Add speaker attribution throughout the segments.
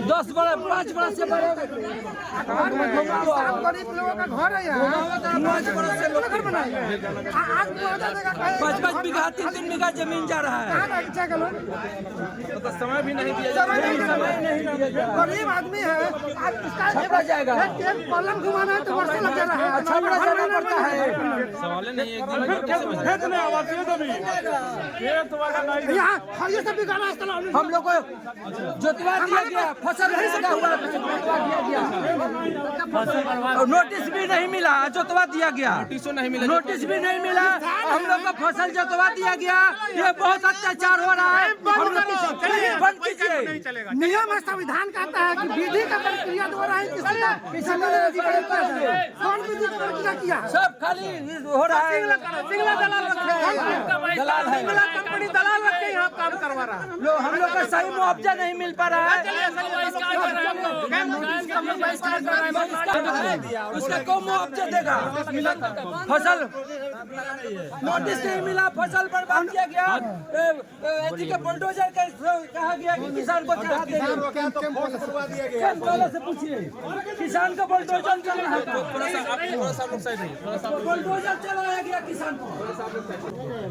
Speaker 1: दस बड़ा 5 बरस से बड़े
Speaker 2: गरीब लोगों का घर है यहाँ
Speaker 1: 5 बरस से लोग 5 बीघा 3 बीघा जमीन जा रहा है।
Speaker 2: तो
Speaker 1: समय भी नहीं दिया
Speaker 2: गरीब आदमी है आज
Speaker 1: छपा जाएगा।
Speaker 2: पलंग घुमाना है तो वर्षों लग जा रहा है।
Speaker 1: अच्छा बड़ा जाना पड़ता है।
Speaker 3: सवाल नहीं है
Speaker 2: यहाँ ये सब भी गाना
Speaker 1: हम लोग को जोतवा दिया गया, फसल नहीं लगा हुआ, जोतवा दिया गया और नोटिस भी नहीं मिला, जोतवा दिया गया, नोटिस भी नहीं मिला, हम लोग को फसल जोतवा दिया गया। ये बहुत अत्याचार हो रहा है, हम लोग बंद कीजिए।
Speaker 2: नियम है, संविधान कहता है कि विधि का प्रक्रिया द्वारा ही किसी का कौन विधि का प्रक्रिया किया
Speaker 1: सब खाली हो रहा है।
Speaker 2: दलाल है, कंपनी दलाल रख के यहाँ काम करवा रहा है।
Speaker 1: हम लोग का सही मुआवजा नहीं मिल पा रहा है। उसका कौन मुआवजा देगा? फसल नोटिस नहीं मिला, फसल बर्बाद किया गया। बुलडोजर कहा गया कि किसान को चढ़ा देंगे। से पूछिए किसान का बुलडोजर चल रहा था, बुलडोजर चलाया गया किसान को।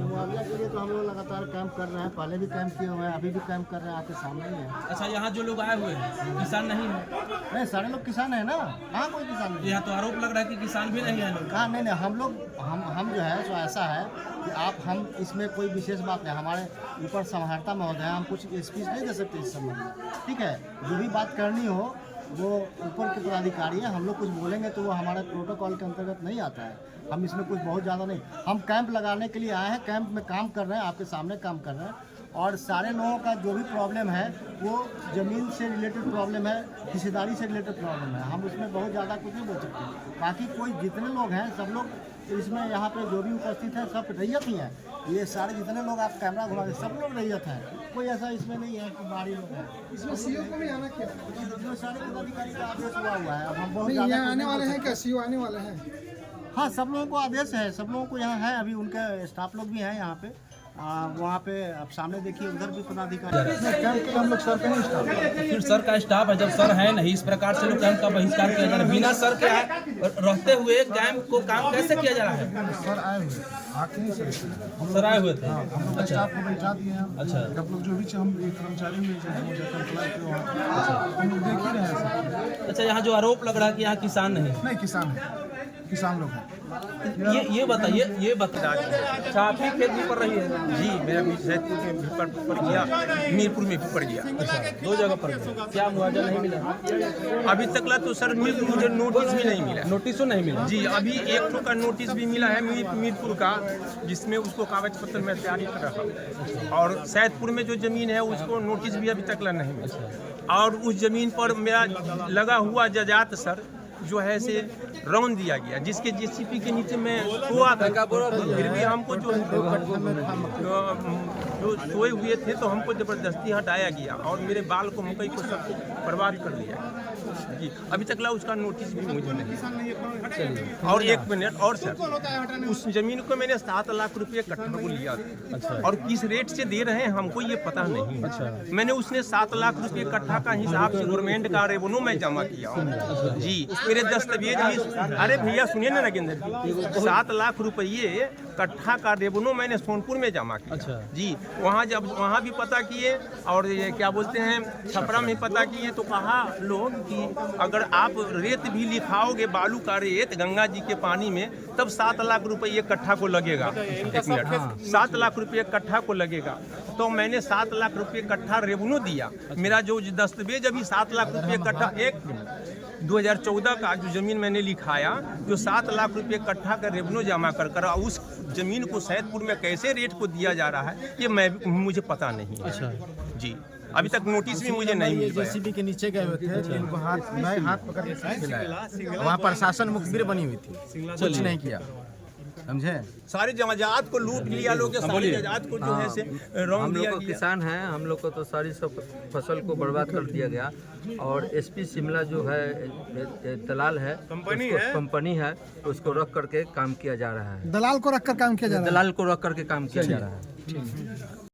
Speaker 4: मुआवजा के लिए तो हम लोग लगातार काम कर रहे हैं, पहले भी काम किए हुए हैं, अभी भी काम कर रहे हैं, आपके सामने ही है।
Speaker 3: अच्छा, यहाँ जो लोग आए हुए हैं किसान नहीं है?
Speaker 4: नहीं, सारे लोग किसान है ना। हाँ, कोई किसान नहीं।
Speaker 3: यहाँ तो आरोप लग रहा है कि किसान भी नहीं है लोग।
Speaker 4: हाँ, नहीं, हम लोग हम जो है सो ऐसा है कि हम इसमें कोई विशेष बात नहीं, हमारे ऊपर समाहर्ता महोदय हम कुछ स्पीच नहीं दे सकते इस संबंध में। ठीक है, जो भी बात करनी हो वो ऊपर के पदाधिकारी है, हम लोग कुछ बोलेंगे तो वो हमारे प्रोटोकॉल के अंतर्गत नहीं आता है। हम इसमें कुछ बहुत ज़्यादा नहीं, हम कैंप लगाने के लिए आए हैं, कैंप में काम कर रहे हैं, आपके सामने काम कर रहे हैं। और सारे लोगों का जो भी प्रॉब्लम है वो ज़मीन से रिलेटेड प्रॉब्लम है, हिस्सेदारी से रिलेटेड प्रॉब्लम है। हम उसमें बहुत ज़्यादा कुछ नहीं बोल सकते। बाकी कोई जितने लोग हैं सब लोग इसमें यहाँ पे जो भी उपस्थित हैं सब रैयत ही हैं। ये सारे जितने लोग आप कैमरा घुमा के सब लोग रैयत हैं, कोई ऐसा इसमें नहीं है कि बाहरी लोग हैं।
Speaker 2: इसमें सीओ को भी आना क्या?
Speaker 4: इसमें सारे पदाधिकारी का आदेश हुआ है। अब हम बहुत
Speaker 2: यहाँ आने वाले हैं क्या? सीओ आने वाले हैं?
Speaker 4: हाँ, सब लोगों को आदेश है, सब लोगों को यहाँ है। अभी उनके स्टाफ लोग भी हैं यहाँ पे, वहाँ पे आप सामने देखिए, उधर भी पदाधिकारी।
Speaker 2: हम लोग सर का स्टाफ,
Speaker 3: फिर सर का स्टाफ है, जब सर है नहीं इस प्रकार से लोग कैंप का बहिष्कार किया जा रहा है। बिना सर के रहते हुए कैंप को काम कैसे किया जा रहा है?
Speaker 2: सर आए हुए आके नहीं
Speaker 3: सर आए हुए थे।
Speaker 2: हम स्टाफ को बैठा दिए हैं।
Speaker 3: अच्छा,
Speaker 2: आप लोग जो भी हम कर्मचारी में हम लोग देख ही रहे हैं।
Speaker 3: अच्छा, यहाँ जो आरोप लग रहा है कि यहाँ किसान नहीं
Speaker 2: किसान है, किसान लोग हैं।
Speaker 3: ये बताइए, ये बता अच्छा, आप ही खेत भी पड़ रही है?
Speaker 5: जी, मेरा भी सैदपुर में भी पड़ गया, मीरपुर में भी पड़ गया।
Speaker 3: अच्छा, 2 जगह पर क्या मुआवजा नहीं मिला
Speaker 5: अभी तक ला तो सर मुझे नोटिस भी नहीं मिला।
Speaker 3: नोटिसो नहीं मिला?
Speaker 5: जी, अभी एक का नोटिस भी मिला है मीरपुर का, जिसमें उसको कागज पत्र में तैयारी कर रहा हूँ। और सैदपुर में जो जमीन है उसको नोटिस भी अभी तक ला नहीं मिला। और उस जमीन पर मेरा लगा हुआ जजात सर जो है से रौन दिया गया, जिसके जेसीपी के नीचे में सोआ था। फिर भी हमको जो सोए हुए थे तो हमको जबरदस्ती हटाया गया और मेरे बाल को, मकई को सब बर्बाद कर दिया जी। अभी तक ला उसका नोटिस भी मुझे नहीं। और 1 मिनट और सर, उस जमीन को मैंने 7 लाख रुपये कट्ठा को लिया था।
Speaker 3: अच्छा,
Speaker 5: और किस रेट से दे रहे हैं हमको ये पता नहीं।
Speaker 3: अच्छा,
Speaker 5: मैंने उसने 7 लाख रुपये कट्ठा का हिसाब से गवर्नमेंट का रेवेन्यू में जमा किया जी। मेरे दस्तावेज भी, अरे भैया सुनिए ना नगेंद्र जी, 7 लाख रुपये कट्ठा का रेवेन्यू मैंने सोनपुर में जमा किया।
Speaker 3: अच्छा,
Speaker 5: जी, वहाँ भी पता किए और ये क्या बोलते हैं छपरा में पता किए तो कहा लोग कि अगर आप रेत भी लिखाओगे, बालू का रेत गंगा जी के पानी में, तब 7 लाख रुपये कट्ठा को लगेगा। 1 मिनट, 7 लाख रुपये कट्ठा को लगेगा। तो मैंने 7 लाख रुपये कट्ठा रेवेन्यू दिया। मेरा जो दस्तावेज अभी 7 लाख रुपये कट्ठा, 1 मिनट, 2014 का जो ज़मीन मैंने लिखाया, जो 7 लाख रुपए कट्ठा का रेवेन्यू जमा कर उस ज़मीन को सैदपुर में कैसे रेट को दिया जा रहा है, ये मुझे पता नहीं है। अच्छा जी, अभी तक नोटिस भी मुझे नहीं मिल पाया।
Speaker 6: जेसीबी के नीचे गए हुए थे, जिनको हाथ पकड़ के मिलाया, वहाँ प्रशासन मुखबिर बनी हुई थी, कुछ नहीं किया, समझे।
Speaker 5: सारे जमात को लूट लिया लोग, सारे जमात को जो है से रौंद
Speaker 1: हम
Speaker 5: दिया
Speaker 1: लोग को
Speaker 5: गया।
Speaker 1: किसान हैं, हम लोग को तो सारी सब फसल को बर्बाद कर दिया गया। और एसपी शिमला जो है दलाल है, कंपनी है, उसको रख करके काम किया जा रहा है।
Speaker 2: दलाल को रखकर काम किया जा रहा है।
Speaker 1: दलाल को रख करके काम किया जा रहा है।